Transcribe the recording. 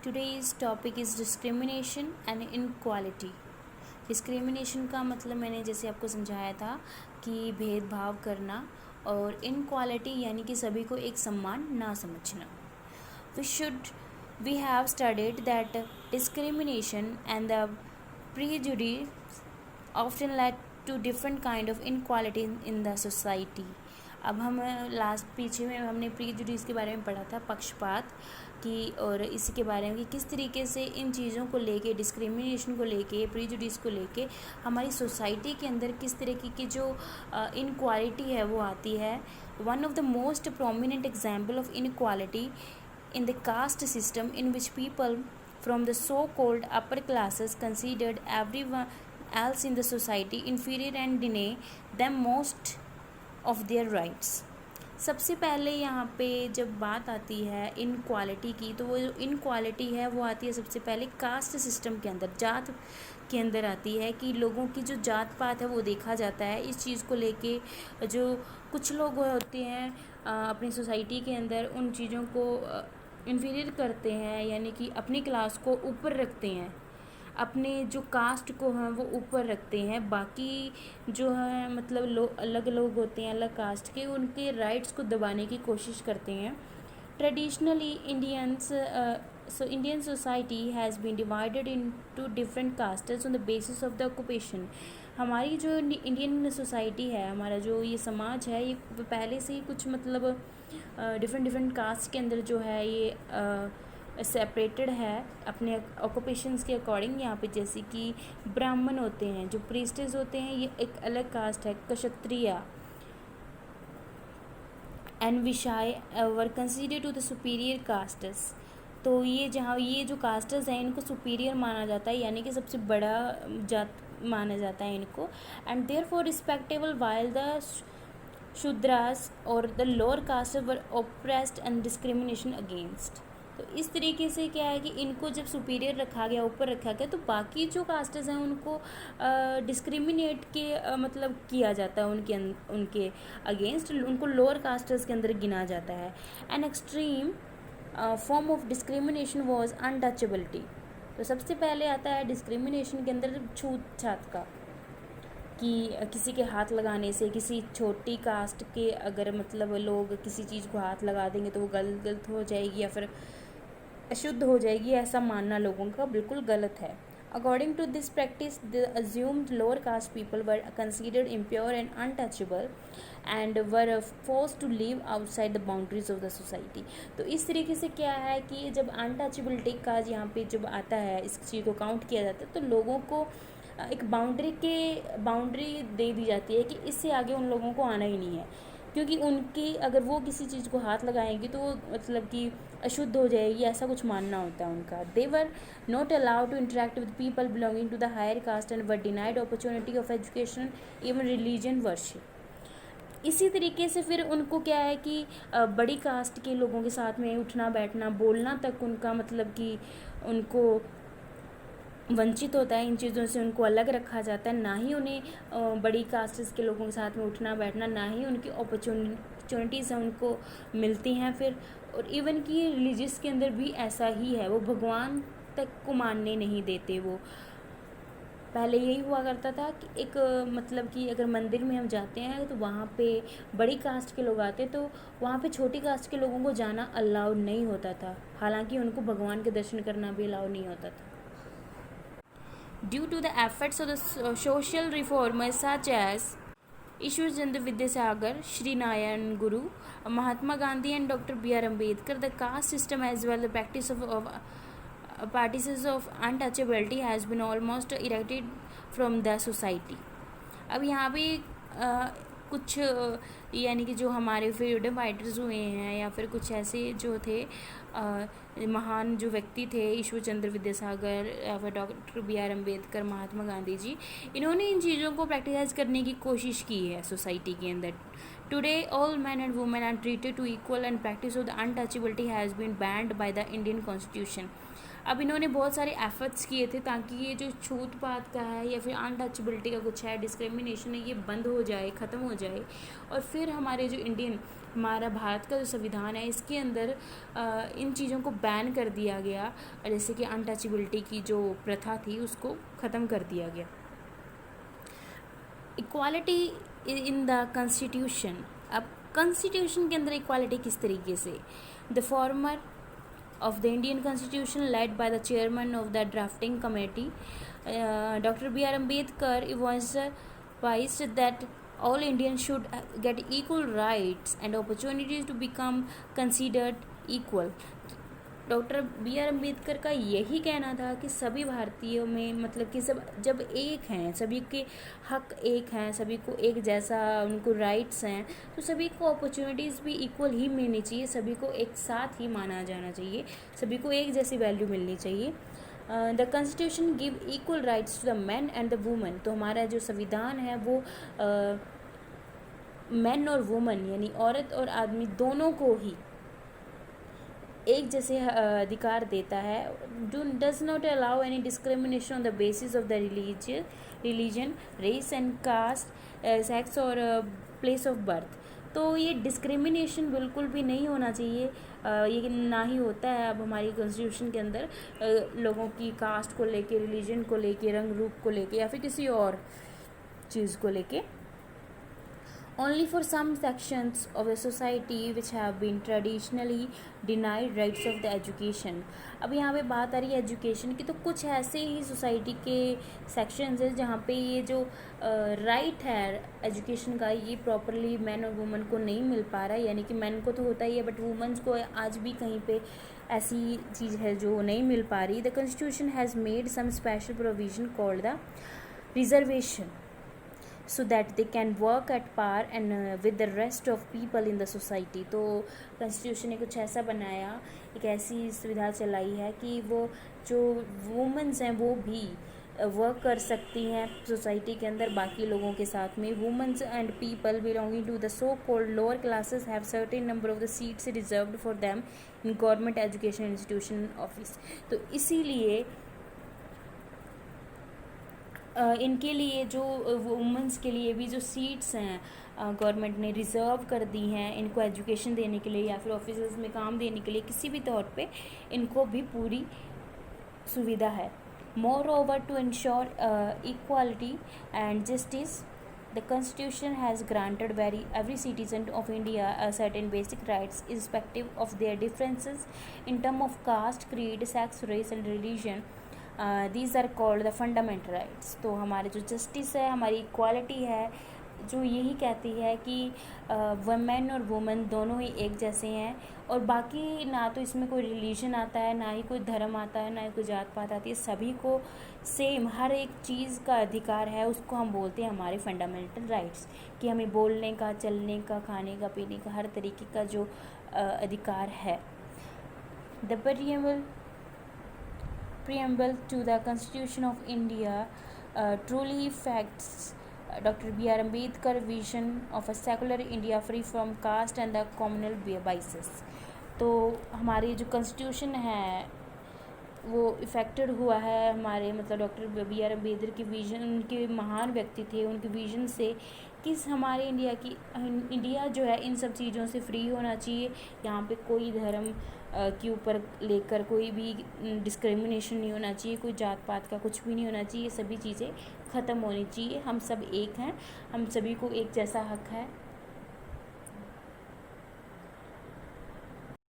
Today's topic is discrimination and inequality. Discrimination का मतलब मैंने जैसे आपको समझाया था कि भेदभाव करना, और इनक्वालिटी यानी कि सभी को एक समान ना समझना. We have studied that discrimination and the prejudice often led to different kind of inequality in the society. अब हम पीछे में हमने प्रीजुडिस के बारे में पढ़ा था, पक्षपात की, और इसी के बारे में कि किस तरीके से इन चीज़ों को लेके, डिस्क्रिमिनेशन को लेके, प्रीजुडिस को लेके हमारी सोसाइटी के अंदर किस तरीके की जो इनक्वालिटी है वो आती है. One of the most prominent example of inequality in the caste system, in which people from the so-called upper classes considered everyone else in the society inferior and deny them most of their rights. सबसे पहले यहाँ पे जब बात आती है inequality की, तो वो जो इनक्वालिटी है वो आती है सबसे पहले कास्ट सिस्टम के अंदर, जात के अंदर आती है कि लोगों की जो जात पात है वो देखा जाता है. इस चीज़ को लेके जो कुछ लोग होते हैं अपनी सोसाइटी के अंदर उन चीज़ों को इन्फीरियर करते हैं, यानी कि अपनी क्लास को ऊपर रखते हैं, अपने जो कास्ट को हैं वो ऊपर रखते हैं. बाकी जो है मतलब अलग लोग होते हैं अलग कास्ट के, उनके राइट्स को दबाने की कोशिश करते हैं. Traditionally Indian society has been divided into different castes on the basis of the occupation. हमारी जो इंडियन सोसाइटी है, हमारा जो ये समाज है, ये पहले से ही कुछ मतलब डिफरेंट कास्ट के अंदर जो है ये सेपरेटेड है अपने ऑक्यूपेशंस के अकॉर्डिंग. यहाँ पे जैसे कि ब्राह्मण होते हैं, जो प्रीस्टेस होते हैं, ये एक अलग कास्ट है. Kshatriya and Vaishya were considered to the superior castes. तो ये जहाँ ये जो कास्टर्स हैं इनको सुपीरियर माना जाता है, यानी कि सबसे बड़ा जात माना जाता है इनको. And therefore respectable while the Shudras और the lower caste were oppressed and discrimination against. तो इस तरीके से क्या है कि इनको जब सुपीरियर रखा गया, ऊपर रखा गया, तो बाकी जो कास्टर्स हैं उनको डिस्क्रिमिनेट के मतलब किया जाता है, उनके अगेंस्ट उनको लोअर कास्टर्स के अंदर गिना जाता है. An extreme form of discrimination was untouchability. तो सबसे पहले आता है डिस्क्रिमिनेशन के अंदर छूत छात का, कि किसी के हाथ लगाने से, किसी छोटी कास्ट के अगर मतलब लोग किसी चीज़ को हाथ लगा देंगे तो वो गलत हो जाएगी या फिर अशुद्ध हो जाएगी, ऐसा मानना लोगों का बिल्कुल गलत है. According to this practice the assumed lower caste people were considered impure and untouchable and were forced to live outside the boundaries of the society. तो इस तरीके से क्या है कि जब अनटचेबिलिटी का यहाँ पे जब आता है, इस चीज़ को काउंट किया जाता है, तो लोगों को एक बाउंड्री दे दी जाती है कि इससे आगे उन लोगों को आना ही नहीं है, क्योंकि उनकी अगर वो किसी चीज़ को हाथ लगाएंगे तो वो मतलब कि अशुद्ध हो जाएगी, ऐसा कुछ मानना होता है उनका. They were not allowed to interact with people belonging to the higher caste and were denied opportunity of education, even religion worship. इसी तरीके से फिर उनको क्या है कि बड़ी कास्ट के लोगों के साथ में उठना बैठना बोलना तक उनका मतलब कि उनको वंचित होता है, इन चीज़ों से उनको अलग रखा जाता है. ना ही उन्हें बड़ी कास्ट्स के लोगों के साथ में उठना बैठना, ना ही उनकी अपॉर्चुनिटीज़ उनको मिलती हैं. फिर और इवन कि रिलीजियस के अंदर भी ऐसा ही है, वो भगवान तक को मानने नहीं देते. वो पहले यही हुआ करता था कि एक मतलब कि अगर मंदिर में हम जाते हैं तो वहाँ पे बड़ी कास्ट के लोग आते, तो वहाँ पे छोटी कास्ट के लोगों को जाना अलाउड नहीं होता था, हालांकि उनको भगवान के दर्शन करना भी अलाउड नहीं होता था. Due to the efforts of the social reformers such as Ishwar Chandra Vidyasagar, Shri Narayan Guru, Mahatma Gandhi and Dr. B.R. Ambedkar, the caste system as well the practice of practices of untouchability has been almost erected from the society. अब यहाँ पे कुछ यानी कि जो हमारे freedom fighters हुए हैं या फिर कुछ ऐसे जो थे महान जो व्यक्ति थे, ईश्वर चंद्र विद्यासागर या फिर doctor B R Ambedkar, Mahatma Gandhi ji, इन्होंने इन चीज़ों को प्रैक्टिसाइज करने की कोशिश की है सोसाइटी के अंदर. Today all man and women are treated to equal and practice of the untouchability has been banned by the Indian constitution. अब इन्होंने बहुत सारे एफर्ट्स किए थे ताकि ये जो छूत पात का है या फिर अनटचेबिलिटी का कुछ है, डिस्क्रिमिनेशन है, ये बंद हो जाए, ख़त्म हो जाए. और फिर हमारे जो इंडियन हमारा भारत का जो संविधान है इसके अंदर इन चीज़ों को बैन कर दिया गया, जैसे कि अनटचेबिलिटी की जो प्रथा थी उसको ख़त्म कर दिया गया। Equality in the constitution. अब कॉन्स्टिट्यूशन के अंदर इक्वालिटी किस तरीके से? The former of the Indian Constitution, led by the chairman of the drafting committee, Dr. B.R. Ambedkar, emphasized that all Indians should get equal rights and opportunities to become considered equal. Doctor B R Ambedkar का यही कहना था कि सभी भारतीयों में मतलब कि सब जब एक हैं, सभी के हक एक हैं, सभी को एक जैसा उनको राइट्स हैं, तो सभी को अपॉर्चुनिटीज़ भी इक्वल ही मिलनी चाहिए, सभी को एक साथ ही माना जाना चाहिए, सभी को एक जैसी वैल्यू मिलनी चाहिए। The constitution give equal rights to the man and the women. तो हमारा जो संविधान है वो मैन और वुमन यानी औरत और आदमी दोनों को ही एक जैसे अधिकार देता है। Does not allow any discrimination on the basis of the religion, race and caste, sex और प्लेस ऑफ बर्थ। तो ये डिस्क्रिमिनेशन बिल्कुल भी नहीं होना चाहिए, ये ना ही होता है अब हमारी कॉन्स्टिट्यूशन के अंदर लोगों की कास्ट को लेके, रिलीजन को लेके, रंग रूप को लेके या फिर किसी और चीज़ को लेके। Only for some sections of the society which have been traditionally denied rights of the education। अब यहाँ पे बात आ रही है एजुकेशन की, तो कुछ ऐसे ही सोसाइटी के सेक्शंस हैं जहाँ पे ये जो राइट है एजुकेशन का ये प्रॉपरली मैन और वुमेन को नहीं मिल पा रहा है। यानी कि मैन को तो होता ही है बट वुमेन्स को आज भी कहीं पे ऐसी चीज़ है जो नहीं मिल पा रही। The constitution has made some special provision called the reservation so that they can work at par and with the rest of people in the society। तो कॉन्स्टिट्यूशन ने कुछ ऐसा बनाया, एक ऐसी सुविधा चलाई है कि वो जो वुमेन्स हैं वो भी वर्क कर सकती हैं सोसाइटी के अंदर बाकी लोगों के साथ में। Womens and people belonging to the so called lower classes have certain number of the seats reserved for them in government education institution office. तो इसीलिए इनके लिए जो वुमेंस के लिए भी जो सीट्स हैं गवर्नमेंट ने रिज़र्व कर दी हैं इनको एजुकेशन देने के लिए या फिर ऑफिस में काम देने के लिए, किसी भी तौर पे इनको भी पूरी सुविधा है। Moreover to ensure equality and justice, the constitution has granted every citizen of India certain basic rights irrespective of their differences in terms of caste, creed, sex, race and religion। These are called the fundamental rights. तो हमारे जो justice है, हमारी equality है, जो यही कहती है कि वमेन और वुमेन दोनों ही एक जैसे हैं और बाकी ना तो इसमें कोई रिलीजन आता है, ना ही कोई धर्म आता है, ना ही कोई जात पात आती है, सभी को सेम हर एक चीज़ का अधिकार है। उसको हम बोलते हैं हमारे फंडामेंटल राइट्स, कि हमें बोलने का, चलने का, खाने का, पीने का हर तरीके का जो अधिकार है। The preamble to the Constitution of India truly affects Dr. B.R. Ambedkar vision of a secular India free from caste and the communal biases। तो हमारी जो कॉन्स्टिट्यूशन है वो इफ़ेक्टेड हुआ है हमारे मतलब डॉक्टर बी आर अम्बेडकर की विजन, उनके महान व्यक्ति थे, उनके विजन से कि हमारे इंडिया जो है इन सब चीज़ों से फ्री होना चाहिए। यहाँ पे कोई धर्म के ऊपर लेकर कोई भी डिस्क्रिमिनेशन नहीं होना चाहिए, कोई जात पात का कुछ भी नहीं होना चाहिए, सभी चीज़ें ख़त्म होनी चाहिए। हम सब एक हैं, हम सभी को एक जैसा हक है